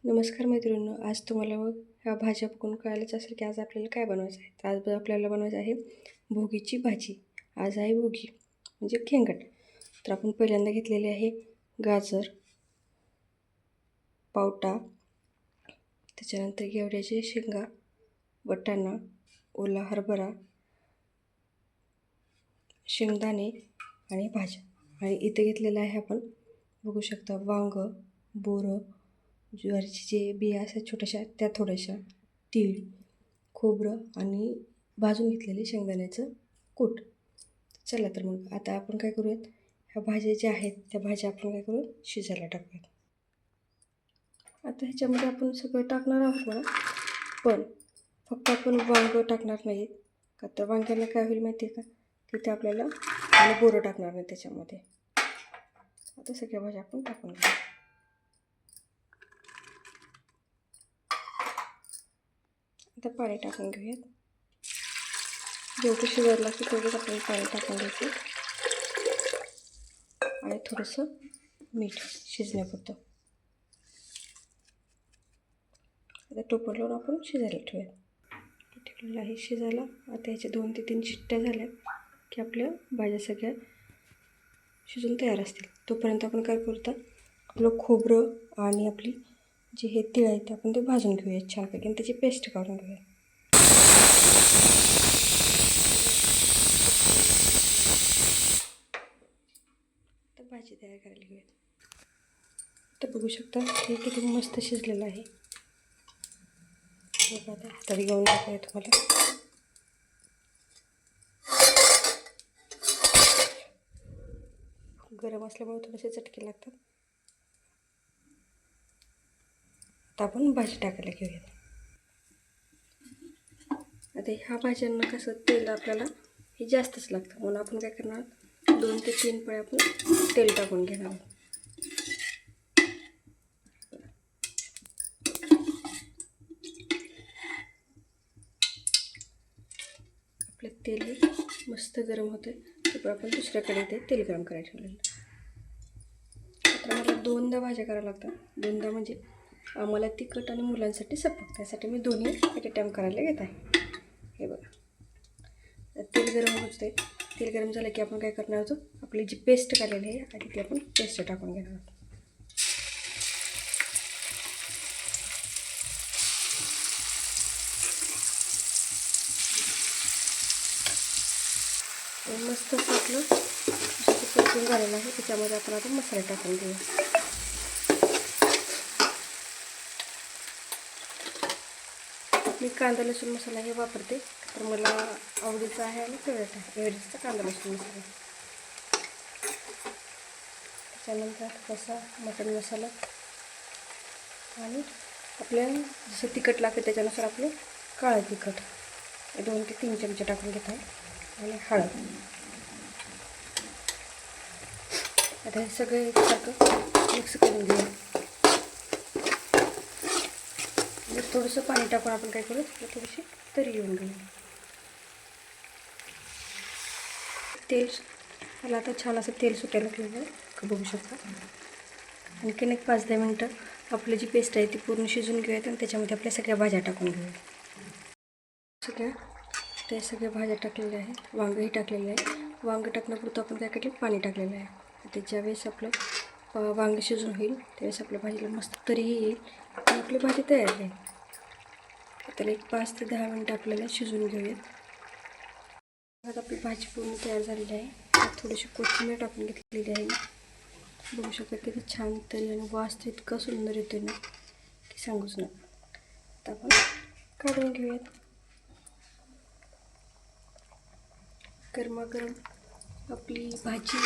नमस्कार मैत्रिणींनो, आज तुम्हाला ह्या भाज्या बघून कळालंच असेल की आज आपल्याला काय बनवायचं आहे. तर आज आपल्याला बनवायचं आहे भोगीची भाजी. आज आहे भोगी म्हणजे खेंगट. तर आपण पहिल्यांदा घेतलेले आहे गाजर, पावटा, त्याच्यानंतर घेवड्याचे शेंगा, वाटाणा, ओला हरभरा, शेंगदाणे आणि भाज्या. आणि इथे घेतलेलं आहे आपण बघू शकता वांगं, बोरं, ज्वारीची जे बिया असतात छोट्याशा त्या थोड्याशा, तीळ, खोबरं आणि भाजून घेतलेले शेंगदाण्याचं कूट. चला तर मग आता आपण काय करूयात, ह्या भाज्या ज्या आहेत त्या भाज्या आपण काय करू शिजायला टाकूयात. आता ह्याच्यामध्ये आपण सगळं टाकणार आहोत म्हणा, पण फक्त आपण वांगं टाकणार नाहीत का, तर वांग्याला काय होईल माहिती आहे का, तिथे आपल्याला आणि बोरं टाकणार नाही त्याच्यामध्ये. आता सगळ्या भाज्या आपण टाकून घेऊ. आता पाणी टाकून घेऊयात. जेवढं शिजायला लागतं तेवढंच आपण पाणी टाकून घ्यायचं आणि थोडंसं मीठ शिजण्यापुरतं. आता टोपण लावून आपण शिजायला ठेवूयात. आहे शिजायला. आता याच्या 2 ते 3 शिट्ट्या झाल्या की आपल्या भाज्या सगळ्या शिजून तयार असतील. तोपर्यंत आपण काय करतो, आपलं खोबरं आणि आपली जे हे तीळ आहे ते आपण ते भाजून घेऊयात छानपैकी आणि त्याची पेस्ट काढून घेऊयात. तर भाजी तयार करायला घेऊयात. तर बघू शकता हे किती मस्त शिजलेलं आहे. बघा आता हातात घेऊन दाखवूया तुम्हाला. गरम असल्यामुळे थोडेसे चटके लागतात. आता आपण भाजी टाकायला घेऊयात. आता ह्या भाज्यांना कसं तेल आपल्याला हे जास्तच लागतं, म्हणून आपण काय करणार, 2 ते 3 पळे आपण तेल टाकून घेणार. आपलं तेल मस्त गरम होते तर आपण दुसऱ्याकडे ते तेल गरम करायला ठेवलेलं. आता मला 2दा भाज्या करायला लागतात. 2दा म्हणजे आम्हाला तिखट आणि मुलांसाठी सपक, त्यासाठी मी दोन्ही ॲट अ टाईम करायला घेत आहे. हे बघा तेल गरम होते. तेल गरम झालं की आपण काय करणार आहोत, आपली जी पेस्ट काढलेली आहे आधी ती आपण पेस्ट टाकून घेणार आहोत. मस्त असं आपलं परतून झालेलं आहे. त्याच्यामध्ये आपण आता मसाले टाकून घेऊ. मी कांदा लसूण मसाला हे वापरते, तर मला आवडीचा आहे आणि फेवरेट आहे एव्हरेस्टचा कांदा लसूण मसाला. त्याच्यानंतर थोडासा मटण मसाला आणि आपल्याला जसं तिखट लागतं त्याच्यानुसार आपलं काळं तिखट 2 ते 3 चमचे टाकून घेत आहे आणि हळद. आता हे सगळं एकसारखं मिक्स करून घेऊ. थोडंसं पाणी टाकून आपण काय करू, थोडीशी तरी येऊन घेऊ. तेल मला आता छान असं तेल सुटायला लागलेलं आहे, बघू शकता. आणखीन एक 5-10 मिनटं आपली जी पेस्ट आहे ती पूर्ण शिजून घेऊयात आणि त्याच्यामध्ये आपल्या सगळ्या भाज्या टाकून घेऊयात. सगळ्या भाज्या टाकलेल्या आहेत. वांगंही टाकलेलं आहे. वांगं टाकण्यापुरतं आपण काय केलं, पाणी टाकलेलं आहे. ते ज्यावेळेस आपलं वांगं शिजून होईल त्यावेळेस आपल्या भाजीला मस्त तरीही येईल आणि आपली भाजी तयार आहे. त्याला एक 5 ते 10 मिनटं आपल्याला शिजून घेऊयात. आता आपली भाजी पूर्ण तयार झालेली आहे. त्यात थोडीशी कोथिंबीर टाकून घेतलेली आहे. बघू शकता किती छान तरी आणि वास तर इतका सुंदर येतो ना की सांगूच नका. आता आपण काढून घेऊयात. गरमागरम आपली भाजी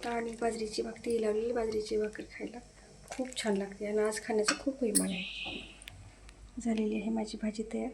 आणि बाजरीची भाकरी, तेल लावलेली बाजरीची भाकरी खायला खूप छान लागते आणि आज खाण्याचं खूप परिमाण आहे. झालेली आहे माझी भाजी तयार.